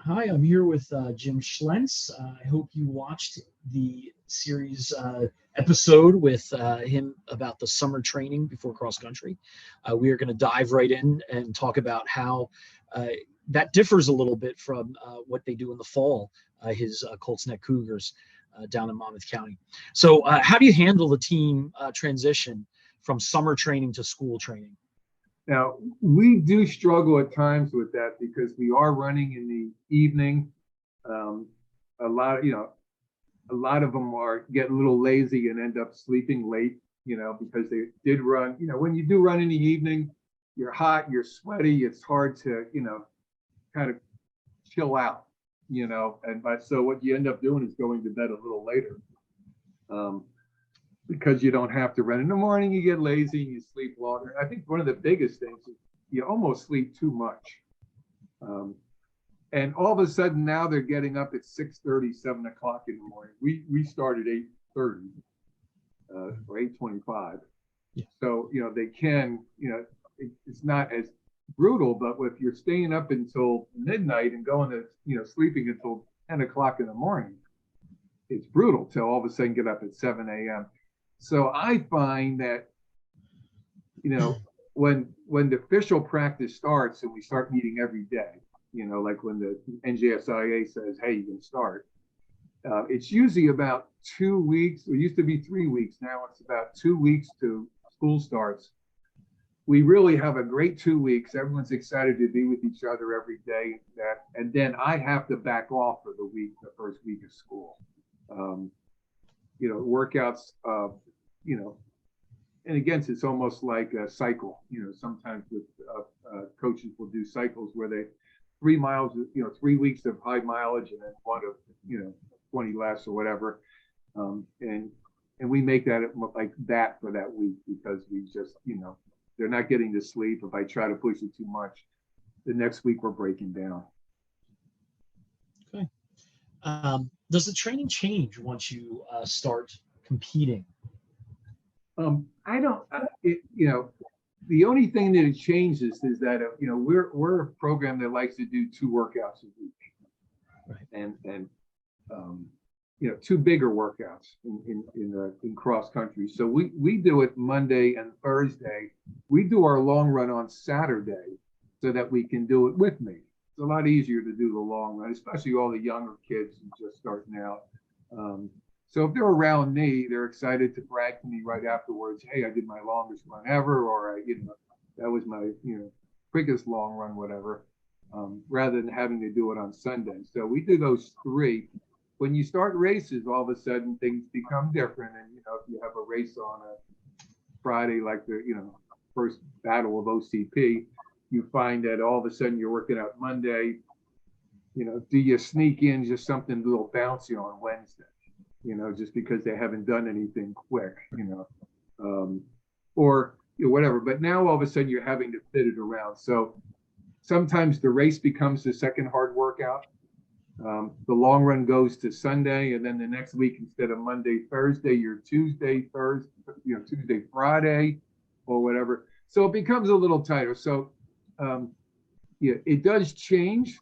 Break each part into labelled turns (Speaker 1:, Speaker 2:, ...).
Speaker 1: Hi, I'm here with Jim Schlentz. I hope you watched the series episode with him about the summer training before cross country. We are going to dive right in and talk about how uh, that differs a little bit from what they do in the fall, his Colts Neck Cougars down in Monmouth County. So, how do you handle the team transition from summer training to school training?
Speaker 2: Now, we do struggle at times with that because we are running in the evening. Um, a lot of them get a little lazy and end up sleeping late, because they did run. When you do run in the evening, you're hot, you're sweaty, it's hard to, kind of chill out, so what you end up doing is going to bed a little later. Because you don't have to run in the morning, you get lazy and you sleep longer. I think one of the biggest things is you almost sleep too much. And all of a sudden now they're getting up at 6:30, 7 o'clock in the morning. We start at 8:30 or 8:25.
Speaker 1: Yeah.
Speaker 2: So, they can, it's not as brutal, but if you're staying up until midnight and going to, sleeping until 10 o'clock in the morning, it's brutal to all of a sudden get up at 7 a.m. So I find that, when the official practice starts and we start meeting every day, like when the NJSIA says, hey, you can start, it's usually about 2 weeks. It used to be 3 weeks. Now it's about 2 weeks to school starts. We really have a great 2 weeks. Everyone's excited to be with each other every day. And then I have to back off for the first week of school. Workouts, and again, it's almost like a cycle. Sometimes with coaches will do cycles where they 3 miles, 3 weeks of high mileage and then one of, 20 less or whatever. And we make that like that for that week because we just, they're not getting to sleep. If I try to push it too much, the next week we're breaking down.
Speaker 1: Okay. Does the training change once you start competing?
Speaker 2: I don't, the only thing that it changes is that, we're a program that likes to do 2 workouts a week.
Speaker 1: Right.
Speaker 2: And 2 bigger workouts in cross country. So we do it Monday and Thursday. We do our long run on Saturday so that we can do it with me. It's a lot easier to do the long run, especially all the younger kids who just starting out. So if they're around me, they're excited to brag to me right afterwards. Hey, I did my longest run ever, or that was my quickest long run, whatever. Rather than having to do it on Sunday. So we do those 3. When you start races, all of a sudden things become different. And if you have a race on a Friday, like the first battle of OCP, you find that all of a sudden you're working out Monday. Do you sneak in just something a little bouncy on Wednesday? Just because they haven't done anything quick, or whatever. But now all of a sudden you're having to fit it around. So sometimes the race becomes the second hard workout. The long run goes to Sunday, and then the next week, instead of Monday, Thursday, you're Tuesday, Thursday, Tuesday, Friday, or whatever. So it becomes a little tighter. So, it does change.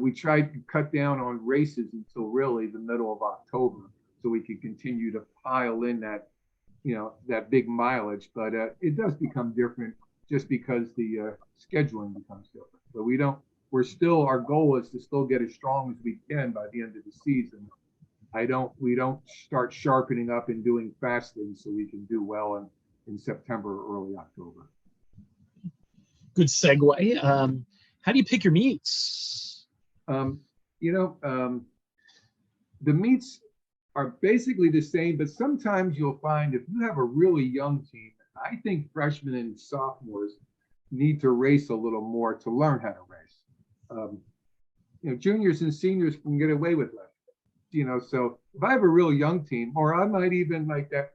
Speaker 2: We tried to cut down on races until really the middle of October, so we could continue to pile in that, that big mileage. But it does become different just because the scheduling becomes different. But our goal is to still get as strong as we can by the end of the season. We don't start sharpening up and doing fasting so we can do well in September or early October.
Speaker 1: Good segue. How do you pick your meets?
Speaker 2: The meets are basically the same, but sometimes you'll find if you have a really young team, I think freshmen and sophomores need to race a little more to learn how to race. Juniors and seniors can get away with less. So if I have a real young team, or I might even like that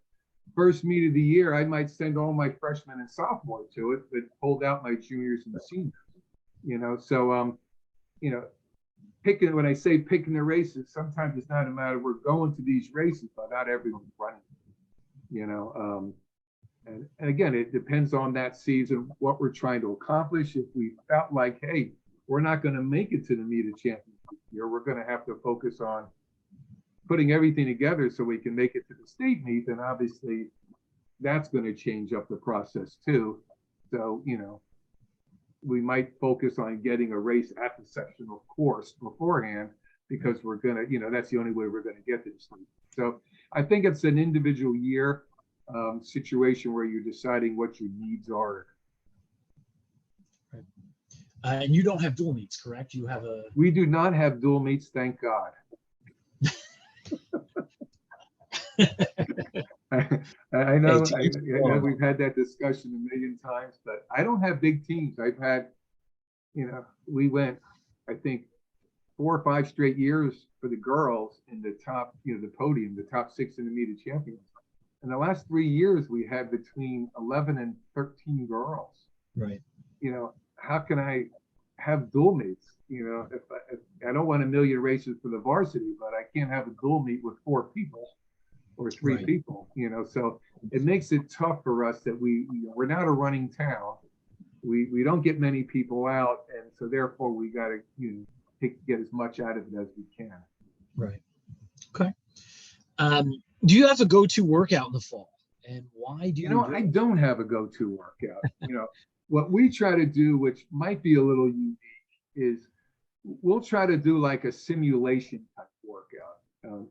Speaker 2: first meet of the year, I might send all my freshmen and sophomores to it, but hold out my juniors and seniors. So picking, when I say picking the races, sometimes it's not a matter, we're going to these races, but not everyone's running. And again, it depends on that season, what we're trying to accomplish. If we felt like, hey, we're not going to make it to the meet of champions this year. We're going to have to focus on putting everything together so we can make it to the state meet. And obviously that's going to change up the process too. So, we might focus on getting a race at the sectional course beforehand, because we're going to, that's the only way we're going to get to the state. So I think it's an individual year situation where you're deciding what your needs are.
Speaker 1: Right. And you don't have dual meets, correct? You have a.
Speaker 2: We do not have dual meets, thank God. I know we've had that discussion a million times, but I don't have big teams. I've had, we went, I think, 4 or 5 straight years for the girls in the top, the podium, the top 6 in the meet of champions. In the last 3 years, we had between 11 and 13 girls.
Speaker 1: Right.
Speaker 2: How can I have dual meets? If I don't want a million races for the varsity, but I can't have a dual meet with 4 people or 3
Speaker 1: right.
Speaker 2: people, so it makes it tough for us that we're not a running town. We don't get many people out, and so therefore we got to get as much out of it as we can.
Speaker 1: Right. Okay. Do you have a go-to workout in the fall, and why do you?
Speaker 2: I don't have a go-to workout. What we try to do, which might be a little unique, is we'll try to do like a simulation type workout,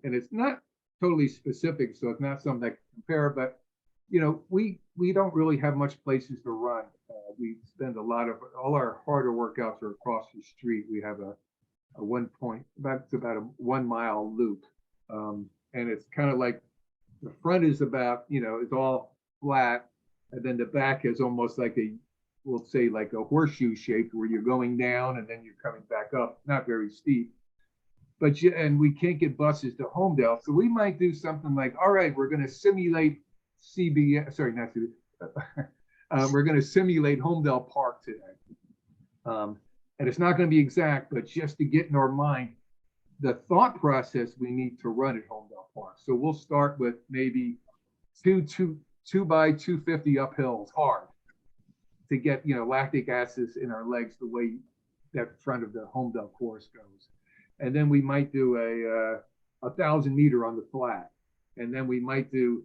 Speaker 2: and it's not totally specific, so it's not something I can compare. But we don't really have much places to run. We spend all our harder workouts are across the street. We have a 1 point, about a 1 mile loop, and it's kind of like the front is about it's all flat, and then the back is almost like we'll say like a horseshoe shape, where you're going down and then you're coming back up, not very steep. But and we can't get buses to Homedale, so we might do something like, all right, we're going to simulate we're going to simulate Homedale Park today. And it's not going to be exact, but just to get in our mind the thought process we need to run at Homedale Park. So we'll start with maybe 2 by 250 uphills hard to get lactic acids in our legs the way that front of the Homedale course goes. And then we might do a 1,000 meter on the flat, and then we might do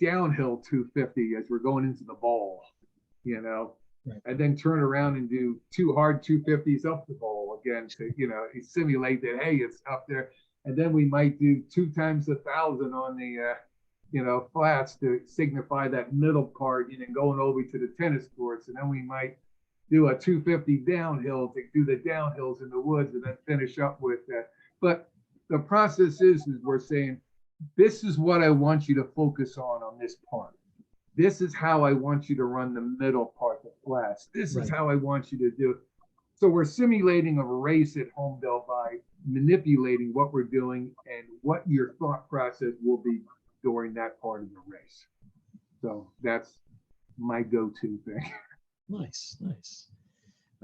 Speaker 2: downhill 250 as we're going into the bowl, right. And then turn around and do 2 hard 250s up the bowl again to simulate that, hey, it's up there. And then we might do 2 times 1,000 on the flats to signify that middle part, going over to the tennis courts. And then we might do a 250 downhill to do the downhills in the woods, and then finish up with that. But the process is we're saying, this is what I want you to focus on this part. This is how I want you to run the middle part, the flats. This is how I want you to do it. So we're simulating a race at Homedale by manipulating what we're doing and what your thought process will be during that part of the race. So that's my go-to thing.
Speaker 1: Nice.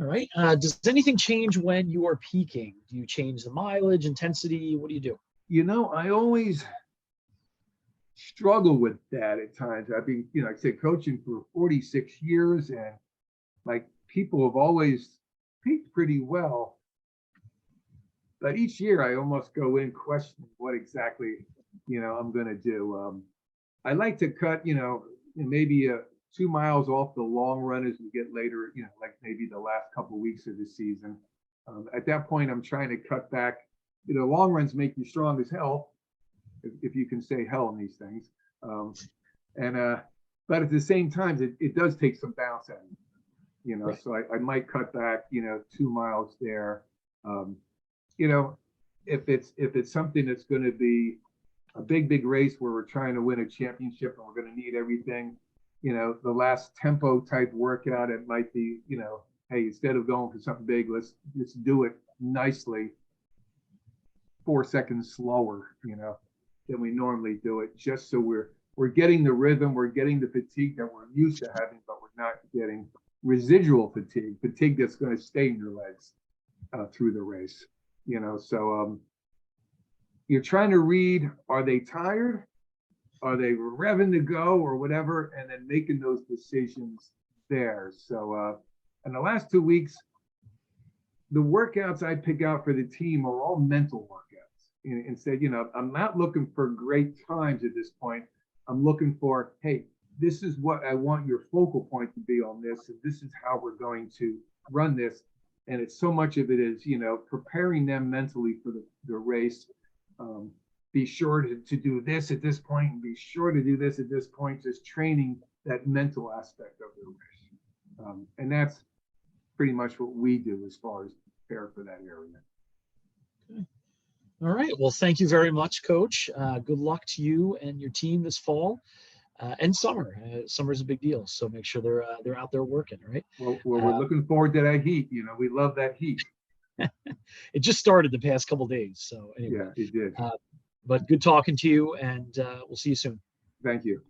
Speaker 1: All right. Does anything change when you are peaking? Do you change the mileage, intensity? What do you do?
Speaker 2: I always struggle with that at times. I've been, I said, coaching for 46 years, and like people have always peaked pretty well. But each year I almost go in questioning what exactly, I'm going to do. I like to cut, maybe 2 miles off the long run as we get later, like maybe the last couple of weeks of the season. At that point, I'm trying to cut back. Long runs make you strong as hell, if you can say hell in these things. But at the same time, it does take some bounce out of you, right. So I might cut back, 2 miles there. If it's something that's going to be a big race where we're trying to win a championship and we're going to need everything, the last tempo type workout, it might be, hey, instead of going for something big, let's just do it nicely, 4 seconds slower, than we normally do it, just so we're getting the rhythm, we're getting the fatigue that we're used to having, but we're not getting residual fatigue that's going to stay in your legs through the race. So you're trying to read, are they tired? Are they revving to go or whatever? And then making those decisions there. So And the last 2 weeks, the workouts I pick out for the team are all mental workouts. And said, I'm not looking for great times at this point. I'm looking for, hey, this is what I want your focal point to be on this, and this is how we're going to run this. And it's so much of it is, preparing them mentally for the race. Be sure to do this at this point, and be sure to do this at this point, just training that mental aspect of the race. And that's pretty much what we do as far as prepare for that area.
Speaker 1: Okay. All right. Well, thank you very much, Coach. Good luck to you and your team this fall and summer. Summer is a big deal, so make sure they're out there working, right?
Speaker 2: Well, we're looking forward to that heat. We love that heat.
Speaker 1: It just started the past couple of days, so anyway.
Speaker 2: Yeah, it did.
Speaker 1: But good talking to you, and we'll see you soon.
Speaker 2: Thank you.